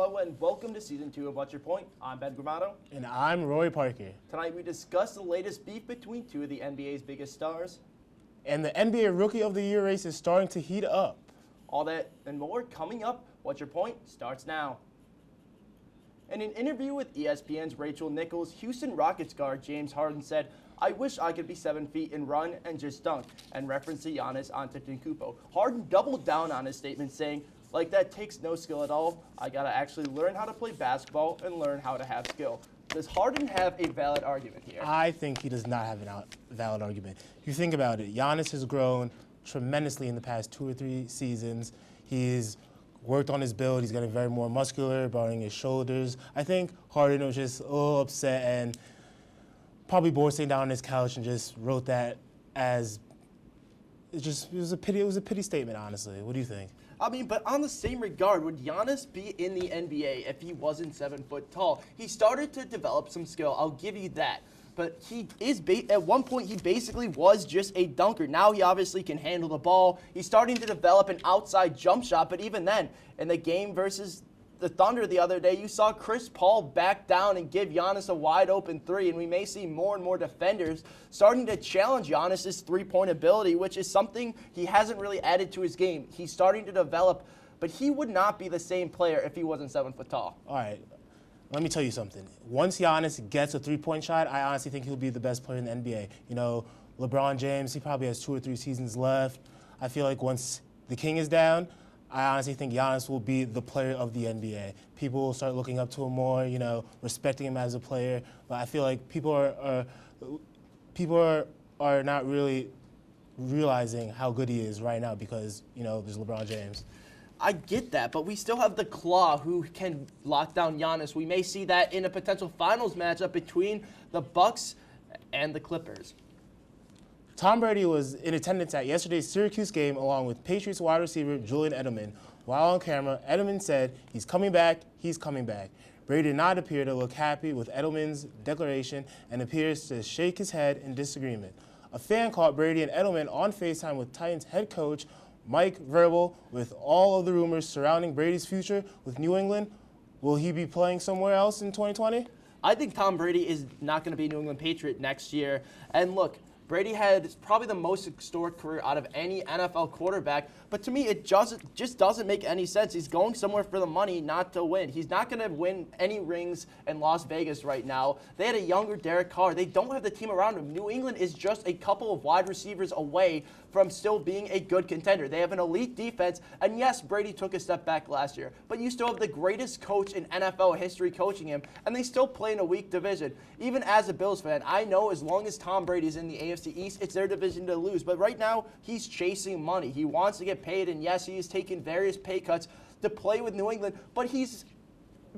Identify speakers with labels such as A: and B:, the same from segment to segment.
A: Hello and welcome to Season 2 of What's Your Point? I'm Ben Gramato.
B: And I'm Roy Parker.
A: Tonight we discuss the latest beef between two of the NBA's biggest stars.
B: And the NBA Rookie of the Year race is starting to heat up.
A: All that and more coming up. What's Your Point starts now. In an interview with ESPN's Rachel Nichols, Houston Rockets guard James Harden said, "I wish I could be 7 feet and run and just dunk," and referenced to Giannis Antetokounmpo. Harden doubled down on his statement saying, "Like that takes no skill at all. I gotta actually learn how to play basketball and learn how to have skill." Does Harden have a valid argument here?
B: I think he does not have a valid argument. You think about it, Giannis has grown tremendously in the past 2 or 3 seasons. He's worked on his build. He's getting very more muscular, broadening his shoulders. I think Harden was just a little upset and probably bored sitting down on his couch and just wrote that as it was a pity statement, honestly. What do you think?
A: I mean, but on the same regard, would Giannis be in the NBA if he wasn't 7 foot tall? He started to develop some skill. I'll give you that. But he is at one point he basically was just a dunker. Now he obviously can handle the ball. He's starting to develop an outside jump shot. But even then, in the game versus the Thunder the other day, you saw Chris Paul back down and give Giannis a wide open three. And we may see more and more defenders starting to challenge Giannis's three-point ability, which is something he hasn't really added to his game. He's starting to develop, but he would not be the same player if he wasn't 7 foot tall.
B: All right. Let me tell you something. Once Giannis gets a three-point shot, I honestly think he'll be the best player in the NBA. You know, LeBron James, he probably has 2 or 3 seasons left. I feel like once the king is down, I honestly think Giannis will be the player of the NBA. People will start looking up to him more, you know, respecting him as a player. But I feel like people are not really realizing how good he is right now because, you know, there's LeBron James.
A: I get that, but we still have the Claw who can lock down Giannis. We may see that in a potential finals matchup between the Bucks and the Clippers.
B: Tom Brady was in attendance at yesterday's Syracuse game along with Patriots wide receiver Julian Edelman. While on camera, Edelman said, "He's coming back, he's coming back." Brady did not appear to look happy with Edelman's declaration and appears to shake his head in disagreement. A fan caught Brady and Edelman on FaceTime with Titans head coach Mike Vrabel with all of the rumors surrounding Brady's future with New England. Will he be playing somewhere else in 2020?
A: I think Tom Brady is not going to be a New England Patriot next year. And look, Brady had probably the most historic career out of any NFL quarterback, but to me, it just doesn't make any sense. He's going somewhere for the money, not to win. He's not going to win any rings in Las Vegas right now. They had a younger Derek Carr. They don't have the team around him. New England is just a couple of wide receivers away from still being a good contender. They have an elite defense, and yes, Brady took a step back last year, but you still have the greatest coach in NFL history coaching him, and they still play in a weak division. Even as a Bills fan, I know as long as Tom Brady's in the AFC East, it's their division to lose. But right now, he's chasing money. He wants to get paid, and yes, he has taken various pay cuts to play with New England, but he's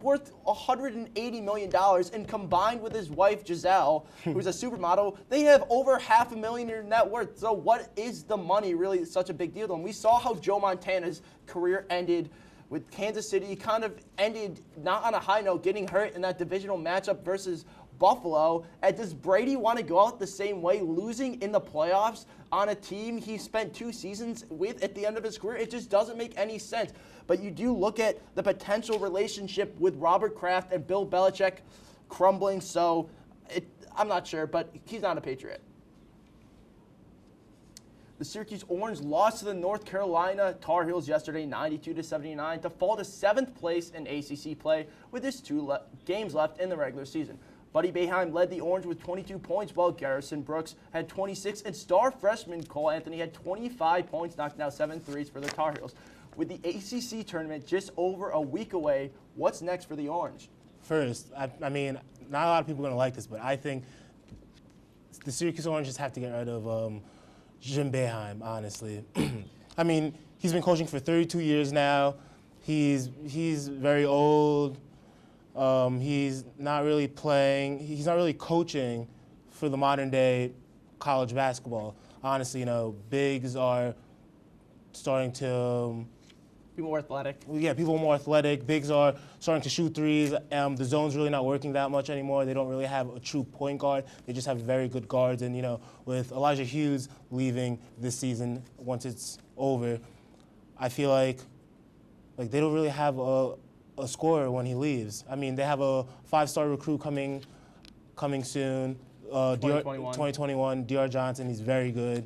A: worth $180 million, and combined with his wife, Giselle, who's a supermodel, they have over $500,000 in net worth. So what is the money really such a big deal to them? We saw how Joe Montana's career ended with Kansas City. He kind of ended not on a high note, getting hurt in that divisional matchup versus Buffalo. And does Brady want to go out the same way, losing in the playoffs on a team he spent 2 seasons with at the end of his career? It just doesn't make any sense. But you do look at the potential relationship with Robert Kraft and Bill Belichick crumbling, so I'm not sure, but he's not a Patriot. The Syracuse Orange lost to the North Carolina Tar Heels yesterday, 92-79, to fall to 7th place in ACC play with just 2 games left in the regular season. Buddy Boeheim led the Orange with 22 points, while Garrison Brooks had 26, and star freshman Cole Anthony had 25 points, knocking out 7 threes for the Tar Heels. With the ACC tournament just over a week away, what's next for the Orange?
B: First, I mean, not a lot of people are going to like this, but I think the Syracuse Oranges have to get rid of Jim Boeheim, honestly. I mean, he's been coaching for 32 years now. He's very old. He's not really playing. He's not really coaching for the modern day college basketball. Honestly, you know, bigs are starting to
A: Be more athletic.
B: yeah, people are more athletic. Bigs are starting to shoot threes. The zone's really not working that much anymore. They don't really have a true point guard. They just have very good guards. And, you know, with Elijah Hughes leaving this season once it's over, I feel like they don't really have a scorer when he leaves. I mean, they have a 5-star recruit coming soon. 2021, DR Johnson. He's very good.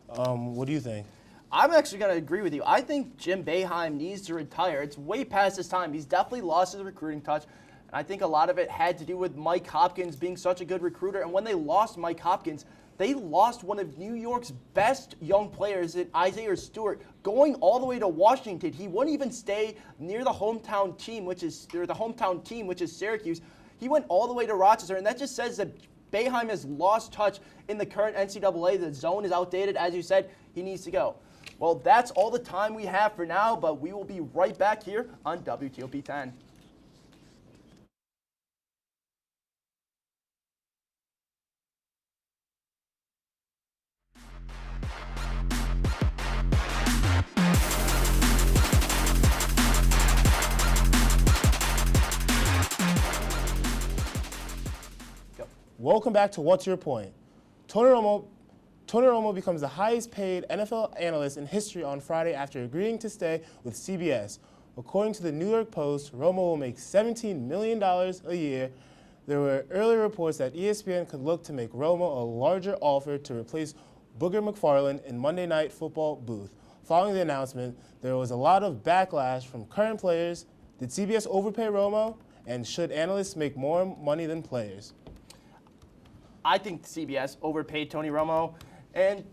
B: What do you think?
A: I'm actually going to agree with you. I think Jim Boeheim needs to retire. It's way past his time. He's definitely lost his recruiting touch. And I think a lot of it had to do with Mike Hopkins being such a good recruiter. And when they lost Mike Hopkins, they lost one of New York's best young players in Isaiah Stewart, going all the way to Washington. He wouldn't even stay near the hometown team, which is Syracuse. He went all the way to Rochester, and that just says that Boeheim has lost touch in the current NCAA. The zone is outdated. As you said, he needs to go. Well, that's all the time we have for now, but we will be right back here on WTOP 10.
B: Welcome back to What's Your Point? Tony Romo becomes the highest paid NFL analyst in history on Friday after agreeing to stay with CBS. According to the New York Post, Romo will make $17 million a year. There were earlier reports that ESPN could look to make Romo a larger offer to replace Booger McFarland in Monday Night Football booth. Following the announcement, there was a lot of backlash from current players. Did CBS overpay Romo? And should analysts make more money than players?
A: I think CBS overpaid Tony Romo. And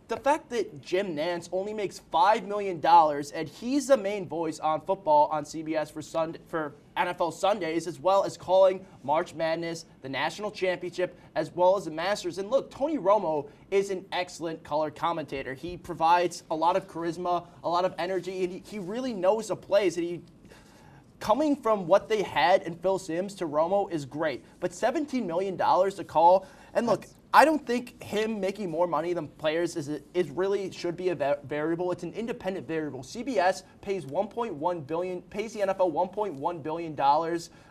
A: the fact that Jim Nantz only makes $5 million and he's the main voice on football on CBS for NFL Sundays, as well as calling March Madness, the national championship, as well as the Masters. And look, Tony Romo is an excellent color commentator. He provides a lot of charisma, a lot of energy, and he really knows the plays. And coming from what they had in Phil Simms to Romo is great. But $17 million to call, and look, I don't think him making more money than players is really should be a variable. It's an independent variable. CBS pays pays the NFL $1.1 billion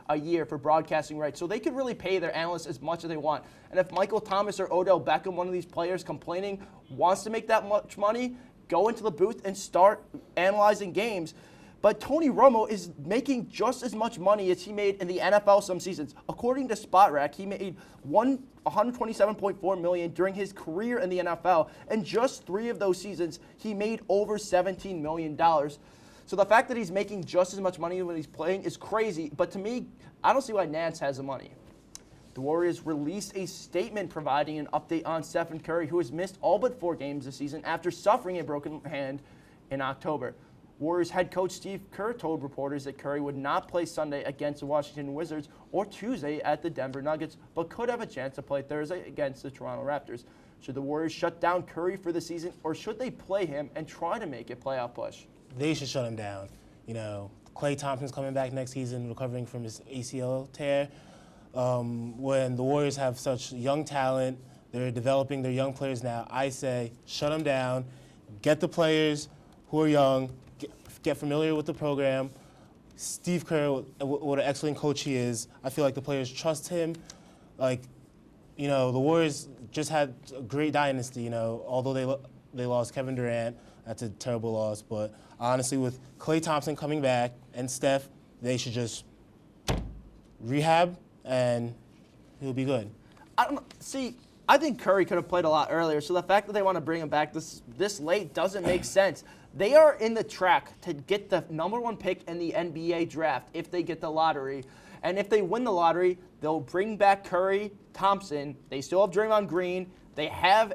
A: a year for broadcasting rights. So they could really pay their analysts as much as they want. And if Michael Thomas or Odell Beckham, one of these players complaining, wants to make that much money, go into the booth and start analyzing games. But Tony Romo is making just as much money as he made in the NFL some seasons. According to SpotRack, he made $127.4 million during his career in the NFL, and just 3 of those seasons, he made over $17 million. So the fact that he's making just as much money when he's playing is crazy, but to me, I don't see why Nantz has the money. The Warriors released a statement providing an update on Stephen Curry, who has missed all but 4 games this season after suffering a broken hand in October. Warriors head coach Steve Kerr told reporters that Curry would not play Sunday against the Washington Wizards or Tuesday at the Denver Nuggets, but could have a chance to play Thursday against the Toronto Raptors. Should the Warriors shut down Curry for the season, or should they play him and try to make a playoff push?
B: They should shut him down. You know, Klay Thompson's coming back next season, recovering from his ACL tear. When the Warriors have such young talent, they're developing their young players now. I say shut them down, get the players who are young, get familiar with the program. Steve Kerr, what an excellent coach he is. I feel like the players trust him. Like, you know, the Warriors just had a great dynasty, you know, although they lost Kevin Durant. That's a terrible loss. But honestly, with Klay Thompson coming back and Steph, they should just rehab and he'll be good.
A: I think Curry could have played a lot earlier, so the fact that they want to bring him back this late doesn't make sense. They are in the track to get the #1 pick in the NBA draft if they get the lottery. And if they win the lottery, they'll bring back Curry, Thompson. They still have Draymond Green. They have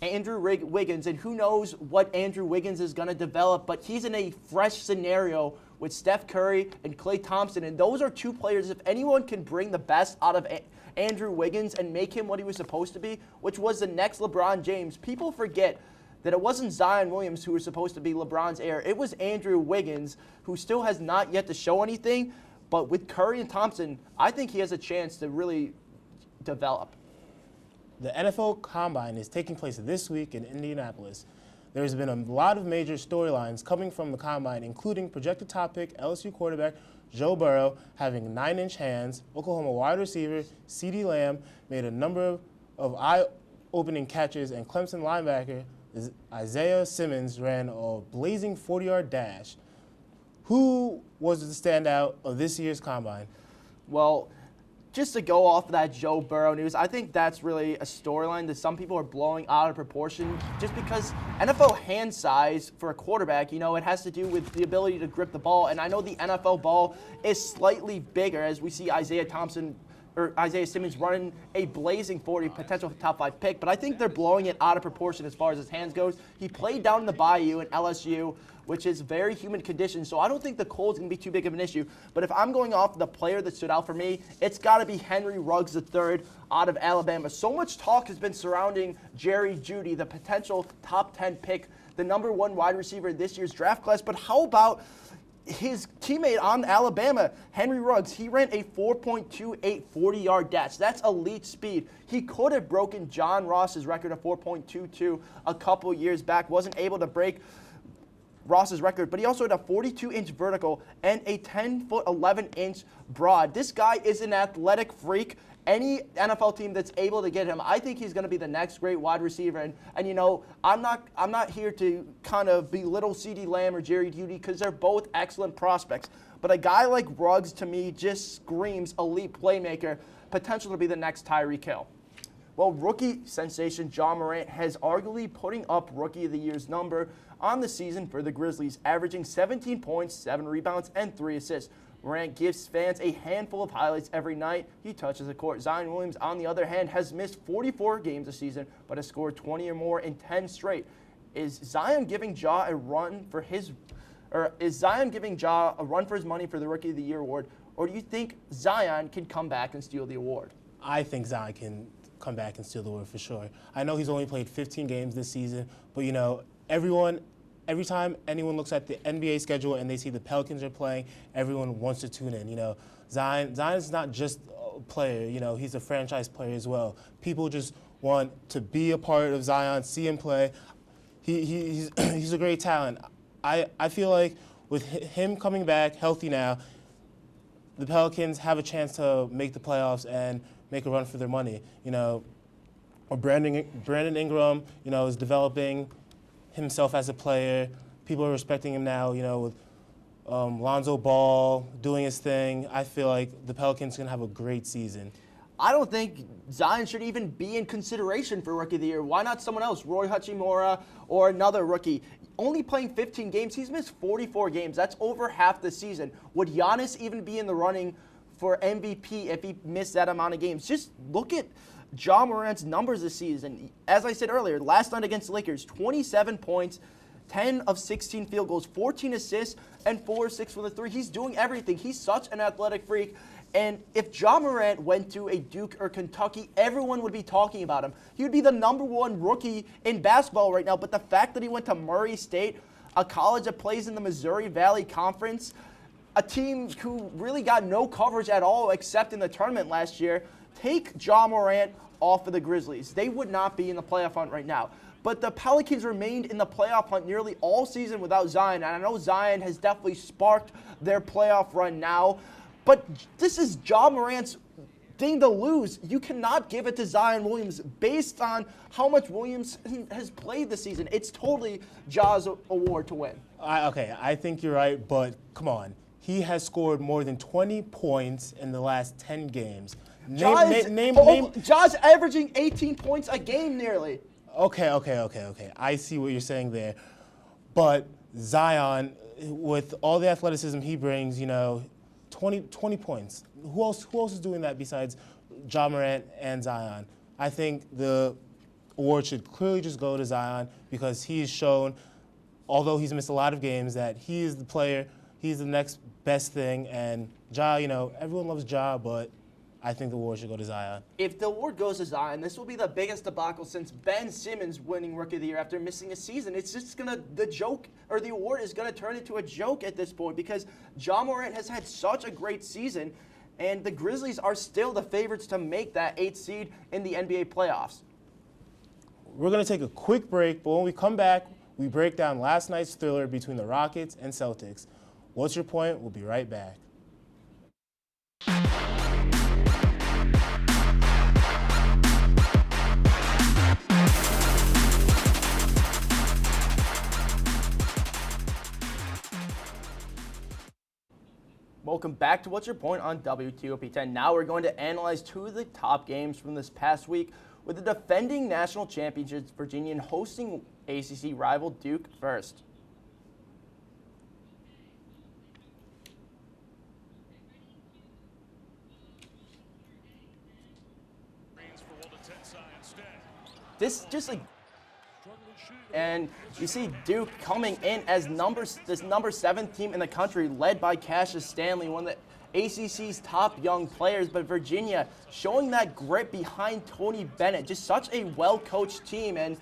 A: Andrew Wiggins, and who knows what Andrew Wiggins is going to develop, but he's in a fresh scenario with Steph Curry and Klay Thompson, and those are 2 players. If anyone can bring the best out of Andrew Wiggins and make him what he was supposed to be, which was the next LeBron James, people forget that it wasn't Zion Williams who was supposed to be LeBron's heir. It was Andrew Wiggins, who still has not yet to show anything. But with Curry and Thompson, I think he has a chance to really develop.
B: The NFL Combine is taking place this week in Indianapolis. There's been a lot of major storylines coming from the Combine, including projected top pick LSU quarterback Joe Burrow having 9-inch hands. Oklahoma wide receiver CeeDee Lamb made a number of eye-opening catches, and Clemson linebacker Isaiah Simmons ran a blazing 40-yard dash. Who was the standout of this year's Combine?
A: Well, just to go off of that Joe Burrow news, I think that's really a storyline that some people are blowing out of proportion just because NFL hand size for a quarterback, it has to do with the ability to grip the ball. And I know the NFL ball is slightly bigger as we see Isaiah Simmons running a blazing 40 potential top 5 pick, but I think they're blowing it out of proportion as far as his hands goes. He played down in the Bayou in LSU, which is very humid conditions, so I don't think the cold's going to be too big of an issue. But if I'm going off the player that stood out for me, it's got to be Henry Ruggs III out of Alabama. So much talk has been surrounding Jerry Jeudy, the potential top 10 pick, the number 1 wide receiver in this year's draft class. But how about his teammate on Alabama, Henry Ruggs? He ran a 4.28 40-yard dash. That's elite speed. He could have broken John Ross's record of 4.22 a couple years back. Wasn't able to break Ross's record, but he also had a 42-inch vertical and a 10-foot 11-inch broad. This guy is an athletic freak. Any NFL team that's able to get him, I think he's going to be the next great wide receiver. And I'm not here to kind of belittle CeeDee Lamb or Jerry Jeudy because they're both excellent prospects. But a guy like Ruggs, to me, just screams elite playmaker, potential to be the next Tyreek Hill. Well, rookie sensation John Morant has arguably putting up Rookie of the Year's number on the season for the Grizzlies, averaging 17 points, 7 rebounds, and 3 assists. Morant gives fans a handful of highlights every night he touches the court. Zion Williams, on the other hand, has missed 44 games this season, but has scored 20 or more in 10 straight. Is Zion giving Ja a run for his money for the Rookie of the Year award, or do you think Zion can come back and steal the award?
B: I think Zion can come back and steal the award for sure. I know he's only played 15 games this season, but every time anyone looks at the NBA schedule and they see the Pelicans are playing, everyone wants to tune in. Zion's not just a player, he's a franchise player as well. People just want to be a part of Zion, see him play. He's a great talent. I feel like with him coming back healthy now, the Pelicans have a chance to make the playoffs and make a run for their money. Brandon Ingram, is developing himself as a player. People are respecting him now, with Lonzo Ball doing his thing. I feel like the Pelicans can have a great season.
A: I don't think Zion should even be in consideration for Rookie of the Year. Why not someone else, Roy Hachimura or another rookie? Only playing 15 games, he's missed 44 games. That's over half the season. Would Giannis even be in the running for MVP if he missed that amount of games? Just look at Ja Morant's numbers this season. As I said earlier, last night against the Lakers, 27 points, 10 of 16 field goals, 14 assists, and 4 of 6 from the 3. He's doing everything. He's such an athletic freak. And if Ja Morant went to a Duke or Kentucky, everyone would be talking about him. He would be the number 1 rookie in basketball right now. But the fact that he went to Murray State, a college that plays in the Missouri Valley Conference, a team who really got no coverage at all except in the tournament last year, take Ja Morant off of the Grizzlies. They would not be in the playoff hunt right now. But the Pelicans remained in the playoff hunt nearly all season without Zion. And I know Zion has definitely sparked their playoff run now. But this is Ja Morant's thing to lose. You cannot give it to Zion Williams based on how much Williams has played this season. It's totally Ja's award to win.
B: I think you're right, but come on. He has scored more than 20 points in the last 10 games.
A: Ja's averaging 18 points a game nearly.
B: Okay. I see what you're saying there. But Zion, with all the athleticism he brings, 20 points. Who else is doing that besides Ja Morant and Zion? I think the award should clearly just go to Zion because he's shown, although he's missed a lot of games, that he is the player, he's the next best thing. And Ja, everyone loves Ja, but I think the award should go to Zion.
A: If the award goes to Zion, this will be the biggest debacle since Ben Simmons winning Rookie of the Year after missing a season. It's just the award is gonna turn into a joke at this point because Ja Morant has had such a great season, and the Grizzlies are still the favorites to make that 8th seed in the NBA playoffs.
B: We're gonna take a quick break, but when we come back, we break down last night's thriller between the Rockets and Celtics. What's your point? We'll be right back.
A: Welcome back to What's Your Point on WTOP 10. Now we're going to analyze two of the top games from this past week with the defending national championships Virginia hosting ACC rival Duke first. This just like, and you see Duke coming in as this number 7 team in the country, led by Cassius Stanley, one of the ACC's top young players. But Virginia showing that grit behind Tony Bennett, just such a well-coached team. And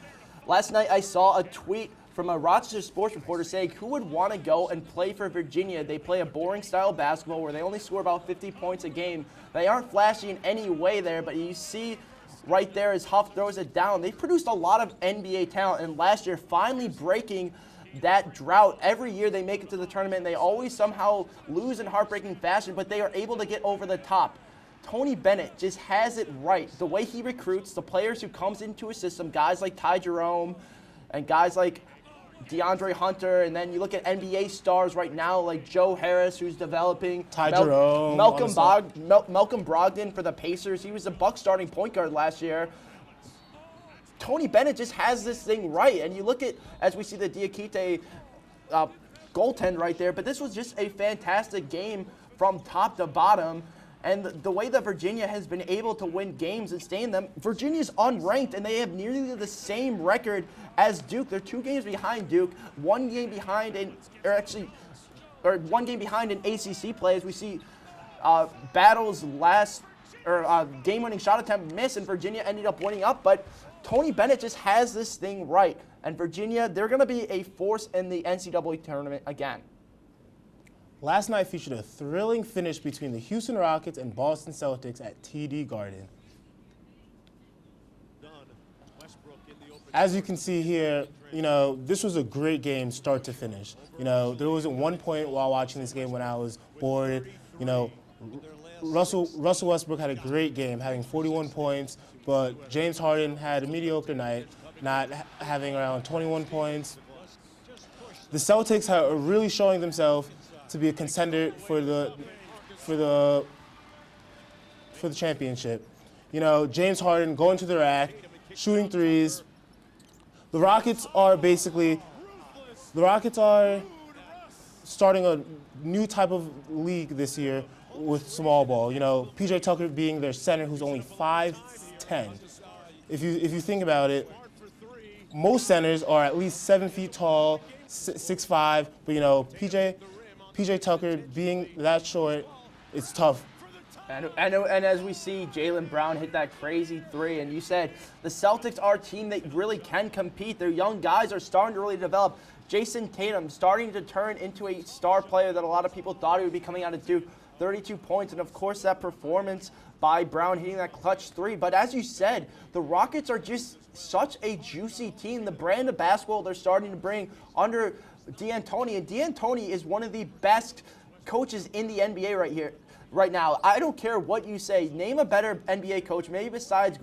A: last night I saw a tweet from a Rochester sports reporter saying who would want to go and play for Virginia. They play a boring style basketball where they only score about 50 points a game. They aren't flashy in any way there, but you see right there as Huff throws it down. They produced a lot of NBA talent, and last year finally breaking that drought. Every year they make it to the tournament, and they always somehow lose in heartbreaking fashion, but they are able to get over the top. Tony Bennett just has it right. The way he recruits, the players who comes into his system, guys like Ty Jerome and guys like DeAndre Hunter, and then you look at NBA stars right now like Joe Harris, who's developing.
B: Jerome.
A: Malcolm Brogdon for the Pacers. He was the Bucks starting point guard last year. Tony Bennett just has this thing right. And you look at, as we see the Diakite goaltend right there, but this was just a fantastic game from top to bottom. And the way that Virginia has been able to win games and stay in them, Virginia's unranked, and they have nearly the same record as Duke. They're 2 games behind Duke, 1 game behind one game behind in ACC play. As we see Battle's game-winning shot attempt miss, and Virginia ended up winning up. But Tony Bennett just has this thing right, and Virginia, they're going to be a force in the NCAA tournament again.
B: Last night featured a thrilling finish between the Houston Rockets and Boston Celtics at TD Garden. As you can see here, this was a great game start to finish. There wasn't one point while watching this game when I was bored. Russell Westbrook had a great game, having 41 points, but James Harden had a mediocre night, not having around 21 points. The Celtics are really showing themselves to be a contender for the championship. James Harden going to the rack, shooting threes. The Rockets are starting a new type of league this year with small ball. PJ Tucker being their center, who's only 5'10". If you think about it, most centers are at least 7 feet tall, 6'5", but PJ Tucker being that short, it's tough.
A: And as we see Jaylen Brown hit that crazy 3, and you said the Celtics are a team that really can compete. Their young guys are starting to really develop. Jason Tatum starting to turn into a star player that a lot of people thought he would be coming out of Duke. 32 points, and of course that performance by Brown hitting that clutch 3. But as you said, the Rockets are just such a juicy team. The brand of basketball they're starting to bring under D'Antoni, and D'Antoni is one of the best coaches in the NBA right now. I don't care what you say. Name a better NBA coach, maybe besides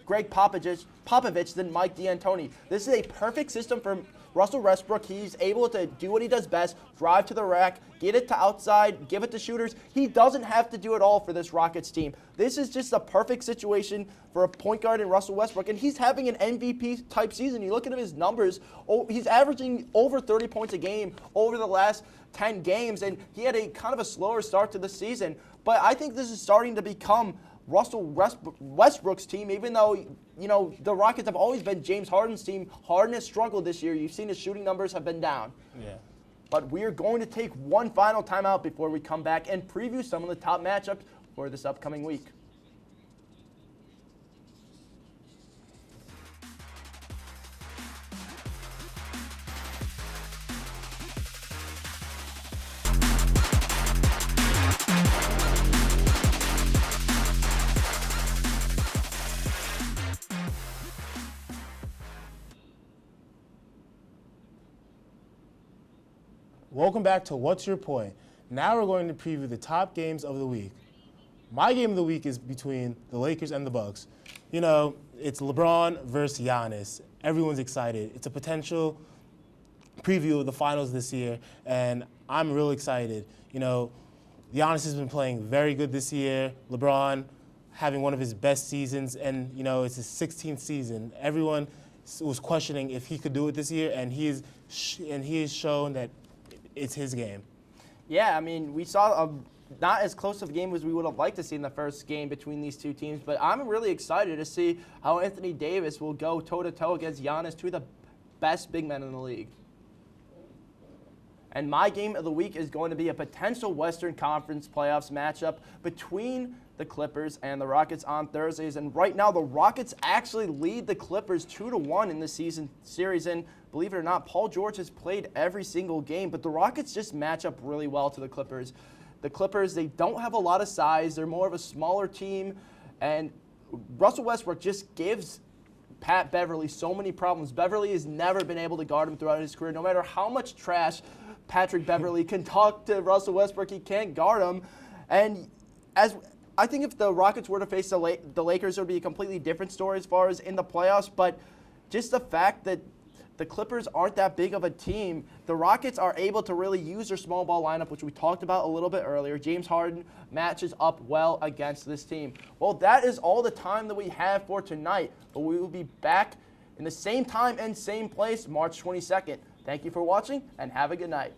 A: Greg Popovich than Mike D'Antoni. This is a perfect system for Russell Westbrook. He's able to do what he does best, drive to the rack, get it to outside, give it to shooters. He doesn't have to do it all for this Rockets team. This is just a perfect situation for a point guard in Russell Westbrook, and he's having an MVP-type season. You look at his numbers, he's averaging over 30 points a game over the last 10 games, and he had a kind of a slower start to the season. But I think this is starting to become Russell Westbrook's team, even though, the Rockets have always been James Harden's team. Harden has struggled this year. You've seen his shooting numbers have been down.
B: Yeah.
A: But we are going to take one final timeout before we come back and preview some of the top matchups for this upcoming week.
B: Welcome back to What's Your Point? Now we're going to preview the top games of the week. My game of the week is between the Lakers and the Bucks. It's LeBron versus Giannis. Everyone's excited. It's a potential preview of the finals this year, and I'm real excited. Giannis has been playing very good this year. LeBron having one of his best seasons, and it's his 16th season. Everyone was questioning if he could do it this year, and he has shown that it's his game.
A: Yeah, I mean, we saw not as close of a game as we would have liked to see in the first game between these two teams, but I'm really excited to see how Anthony Davis will go toe-to-toe against Giannis, two of the best big men in the league. And my game of the week is going to be a potential Western Conference playoffs matchup between the Clippers and the Rockets on Thursdays. And right now, the Rockets actually lead the Clippers 2-1 in the season series. And believe it or not, Paul George has played every single game, but the Rockets just match up really well to the Clippers. The Clippers, they don't have a lot of size. They're more of a smaller team. And Russell Westbrook just gives Pat Beverly so many problems. Beverly has never been able to guard him throughout his career. No matter how much trash Patrick Beverly can talk to Russell Westbrook, he can't guard him. And I think if the Rockets were to face the Lakers, it would be a completely different story as far as in the playoffs. But just the fact that the Clippers aren't that big of a team, the Rockets are able to really use their small ball lineup, which we talked about a little bit earlier. James Harden matches up well against this team. Well, that is all the time that we have for tonight, but we will be back in the same time and same place March 22nd. Thank you for watching, and have a good night.